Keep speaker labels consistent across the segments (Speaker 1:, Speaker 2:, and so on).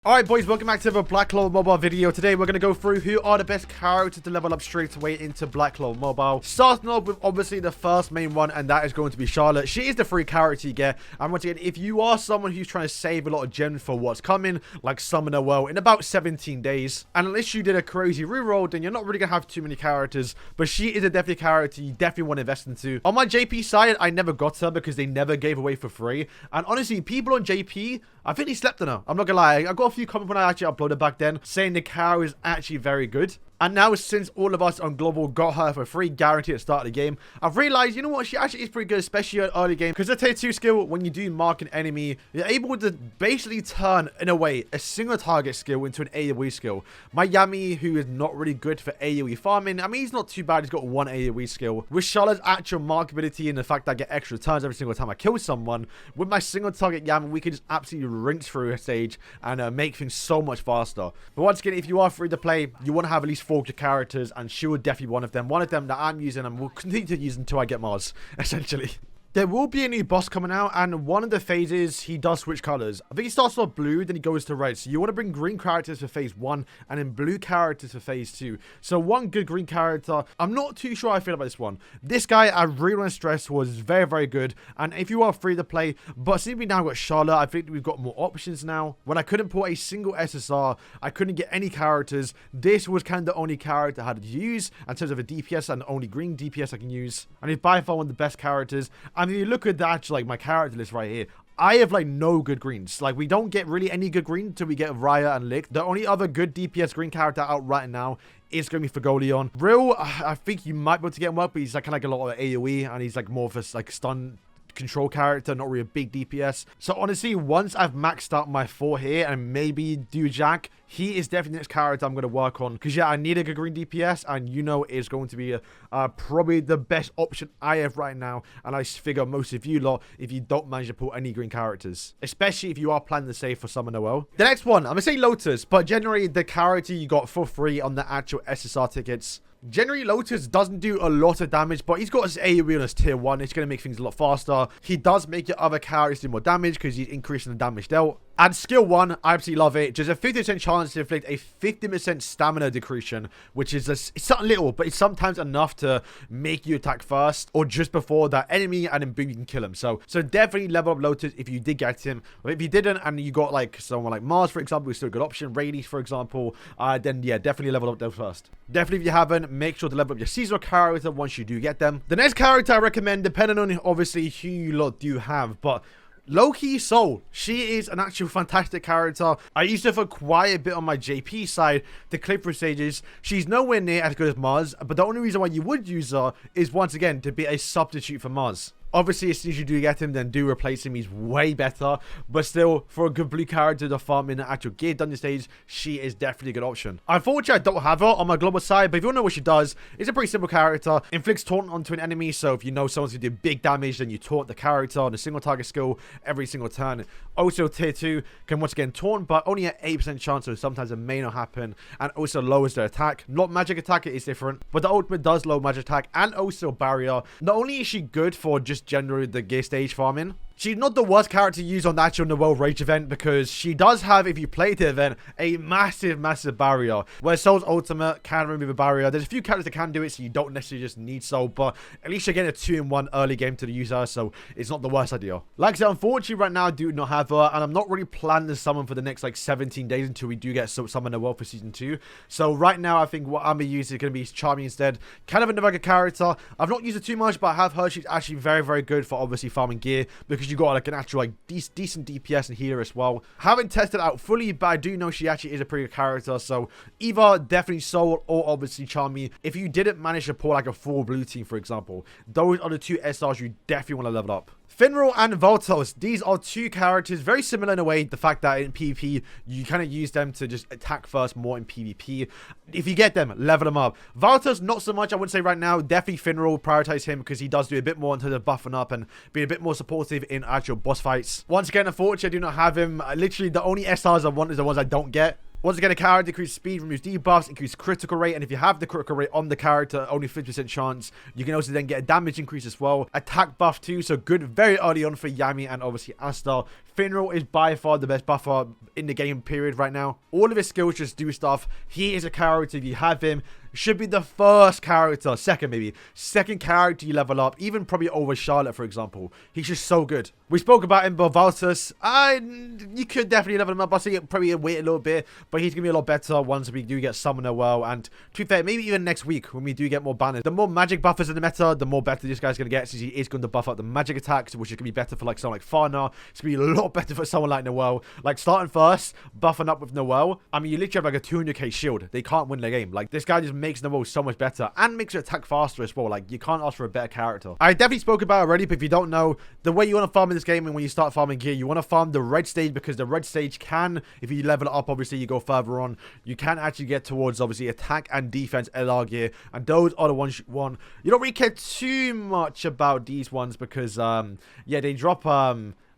Speaker 1: Alright boys, welcome back to the Black Clover Mobile video. Today we're going to go through who are the best characters to level up straight away into Black Clover Mobile. Starting off with obviously the first main one, and that is going to be Charotte. She is the free character you get. And once again, if you are someone who's trying to save a lot of gems for what's coming, like Summoner Well, in about 17 days, and unless you did a crazy reroll, then you're not really going to have too many characters. But she is a definitely character you definitely want to invest into. On my JP side, I never got her because they never gave away for free. And honestly, people on JP, I think they slept on her. I'm not going to lie. I got a few comments when I actually uploaded back then saying the cow is actually very good. And now, since all of us on Global got her for free guarantee at the start of the game, I've realized, you know what, she actually is pretty good, especially at early game. Because the tier 2 skill, when you do mark an enemy, you're able to basically turn, in a way, a single target skill into an AoE skill. My Yami, who is not really good for AoE farming, I mean, he's not too bad. He's got one AoE skill. With Charlotte's actual markability and the fact that I get extra turns every single time I kill someone, with my single target Yami, we can just absolutely rinse through a stage and make things so much faster. But once again, if you are free to play, you want to have at least 4 characters, and she would definitely be one of them. One of them that I'm using and will continue to use until I get Mars, essentially. There will be a new boss coming out, and one of the phases, he does switch colors. I think he starts off blue, then he goes to red. So you want to bring green characters for phase 1, and then blue characters for phase 2. So one good green character. I'm not too sure how I feel about this one. This guy, I really want to stress, was very, very good. And if you are free to play, but since we now got Charotte, I think we've got more options now. When I couldn't put a single SSR, I couldn't get any characters. This was kind of the only character I had to use in terms of a DPS, and the only green DPS I can use. And he's by far one of the best characters. I mean, you look at that, like my character list right here. I have like no good greens. Like, we don't get really any good green until we get Raya and Lick. The only other good DPS green character out right now is going to be Fagolion. Real, I think you might be able to get him up, but he's like kind of like a lot of AoE, and he's like more of a like stun control character, not really a big DPS. So honestly, once I've maxed out my 4 here and maybe do Jack, he is definitely the next character I'm going to work on. Because yeah, I need a good green DPS, and you know it's going to be probably the best option I have right now. And I figure most of you lot, if you don't manage to pull any green characters, especially if you are planning to save for Summoner Well. The next one, I'm going to say Lotus, but generally the character you got for free on the actual SSR tickets. Generally, Lotus doesn't do a lot of damage, but he's got his AoE on his tier 1. It's going to make things a lot faster. He does make your other characters do more damage because he's increasing the damage dealt. And skill 1, I absolutely love it. Just a 50% chance to inflict a 50% stamina decretion, which is it's not little, but it's sometimes enough to make you attack first or just before that enemy, and then boom, you can kill him. So definitely level up Lotus if you did get him. But if you didn't, and you got like someone like Mars, for example, is still a good option. Radius, for example, then yeah, definitely level up them first. Definitely, if you haven't, make sure to level up your seasonal character once you do get them. The next character I recommend, depending on obviously who you lot do have, but Low-key Soul. She is an actual fantastic character. I used her for quite a bit on my JP side to clip through stages. She's nowhere near as good as Mars, but the only reason why you would use her is once again to be a substitute for Mars. Obviously, as soon as you do get him, then do replace him. He's way better. But still, for a good blue character to farm in the actual gear dungeon stage, she is definitely a good option. Unfortunately, I don't have her on my global side, but if you want to know what she does, it's a pretty simple character. Inflicts taunt onto an enemy, so if you know someone's going to do big damage, then you taunt the character on a single target skill every single turn. Also, tier 2 can once again taunt, but only at 8% chance, so sometimes it may not happen. And also lowers their attack. Not magic attack, it is different. But the ultimate does lower magic attack and also barrier. Not only is she good for just generally the gear stage farming, she's not the worst character to use on the actual Noel Rage event, because she does have, if you play the event, a massive barrier. Where Soul's ultimate can remove a barrier. There's a few characters that can do it, so you don't necessarily just need Soul, but at least you're getting a 2-in-1 early game to use her, so it's not the worst idea. Like I said, unfortunately right now I do not have her, and I'm not really planning to summon for the next like 17 days until we do get Summoner Well for season 2. So right now I think what I'm going to use is going to be Charmy instead. Kind of another good character. I've not used her too much, but I have heard she's actually very good for obviously farming gear, because you got like an actual like decent DPS and healer as well. Haven't tested it out fully, but I do know she actually is a pretty good character. So either definitely Soul or obviously Charmy. If you didn't manage to pull like a full blue team, for example, those are the 2 SRs you definitely want to level up. Reroll and Valtos, these are 2 characters very similar in a way, the fact that in PvP you kind of use them to just attack first more in PvP. If you get them, level them up. Valtos, not so much, I would say right now. Definitely Reroll, prioritize him because he does do a bit more in terms of buffing up and being a bit more supportive in actual boss fights. Once again, unfortunately I do not have him. Literally the only SRs I want is the ones I don't get. Once again, a character increases speed, removes debuffs, increases critical rate, and if you have the critical rate on the character, only 50% chance, you can also then get a damage increase as well. Attack buff too, so good very early on for Yami and obviously Asta. Finral is by far the best buffer in the game period right now. All of his skills just do stuff. He is a character, if you have him, should be the first character, second character you level up, even probably over Charlotte, for example. He's just so good. We spoke about him, but Valtus, you could definitely level him up. I say probably wait a little bit, but he's going to be a lot better once we do get Summoner well. And to be fair, maybe even next week when we do get more banners. The more magic buffers in the meta, the more better this guy's going to get, since he is going to buff up the magic attacks, which is going to be better for like someone like Farna. It's going to be a lot better for someone like Noelle. Like starting first, buffing up with Noelle. I mean, you literally have like a 200k shield. They can't win the game. Like this guy just makes Noelle so much better and makes it attack faster as well. Like you can't ask for a better character. I definitely spoke about it already, but if you don't know, the way you want to farm in this game and when you start farming gear, you want to farm the red stage, because the red stage can, if you level it up, obviously you go further on, you can actually get towards obviously attack and defense LR gear, and those are the ones you want. You don't really care too much about these ones because yeah, they drop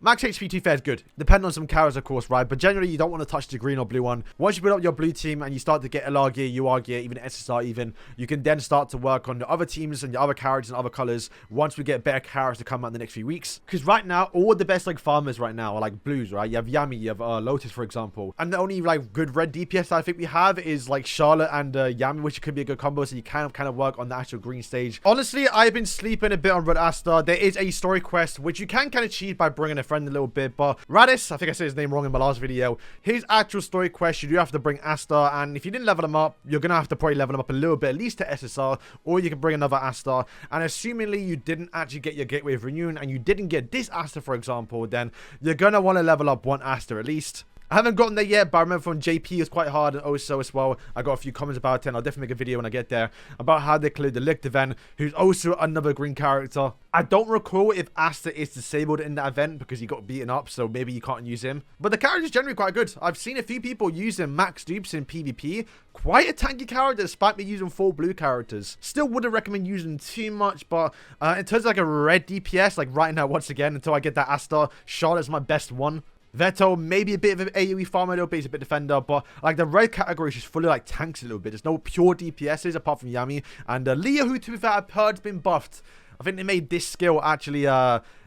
Speaker 1: max HP, to be fair, is good. Depending on some characters, of course, right? But generally, you don't want to touch the green or blue one. Once you build up your blue team and you start to get LR gear, UR gear, even SSR even, you can then start to work on the other teams and the other characters and other colors once we get better characters to come out in the next few weeks. Because right now, all the best like farmers right now are like blues, right? You have Yami, you have Lotus, for example. And the only like good red DPS I think we have is like Charlotte and Yami, which could be a good combo. So you kind of work on the actual green stage. Honestly, I've been sleeping a bit on Red Asta. There is a story quest, which you can kind of cheat by bringing a friend a little bit, but Radis, I think I said his name wrong in my last video, his actual story quest, you do have to bring Asta, and if you didn't level him up, you're gonna have to probably level him up a little bit, at least to SSR, or you can bring another Asta. And assumingly you didn't actually get your Gateway of Reunion and you didn't get this Asta, for example, then you're gonna want to level up one Asta at least. I haven't gotten there yet, but I remember from JP it was quite hard, and also as well, I got a few comments about it, and I'll definitely make a video when I get there about how they cleared the Licked event, who's also another green character. I don't recall if Asta is disabled in that event because he got beaten up, so maybe you can't use him. But the character is generally quite good. I've seen a few people using max dupes in PvP. Quite a tanky character despite me using 4 blue characters. Still wouldn't recommend using too much, but in terms of like a red DPS, like right now, once again, until I get that Asta, Charlotte's my best one. Veto, maybe a bit of an AoE farmer, a little bit, he's a bit defender, but like the red category is just fully like tanks a little bit. There's no pure DPSs apart from Yami. And Leah, who to be fair, I've heard has been buffed. I think they made this skill actually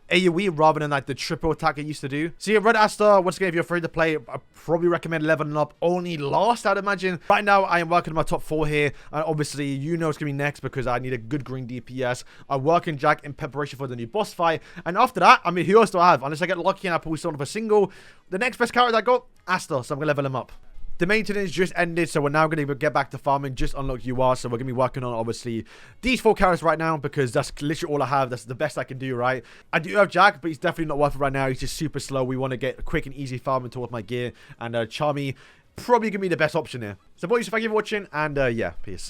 Speaker 1: AoE rather than like the triple attack it used to do. So yeah, Red Asta, once again, if you're afraid to play, I probably recommend leveling up only last, I'd imagine. Right now, I am working on my top 4 here, and obviously, you know it's going to be next because I need a good green DPS. I'm working Jack in preparation for the new boss fight, and after that, I mean, who else do I have? Unless I get lucky and I pull someone of a single, the next best character I got, Asta, so I'm going to level him up. The maintenance just ended, so we're now going to get back to farming, just unlock UR, so we're going to be working on, obviously, these 4 characters right now, because that's literally all I have. That's the best I can do, right? I do have Jack, but he's definitely not worth it right now. He's just super slow. We want to get quick and easy farming towards my gear, and Charmy probably going to be the best option here. So, boys, thank you for watching, and yeah, peace.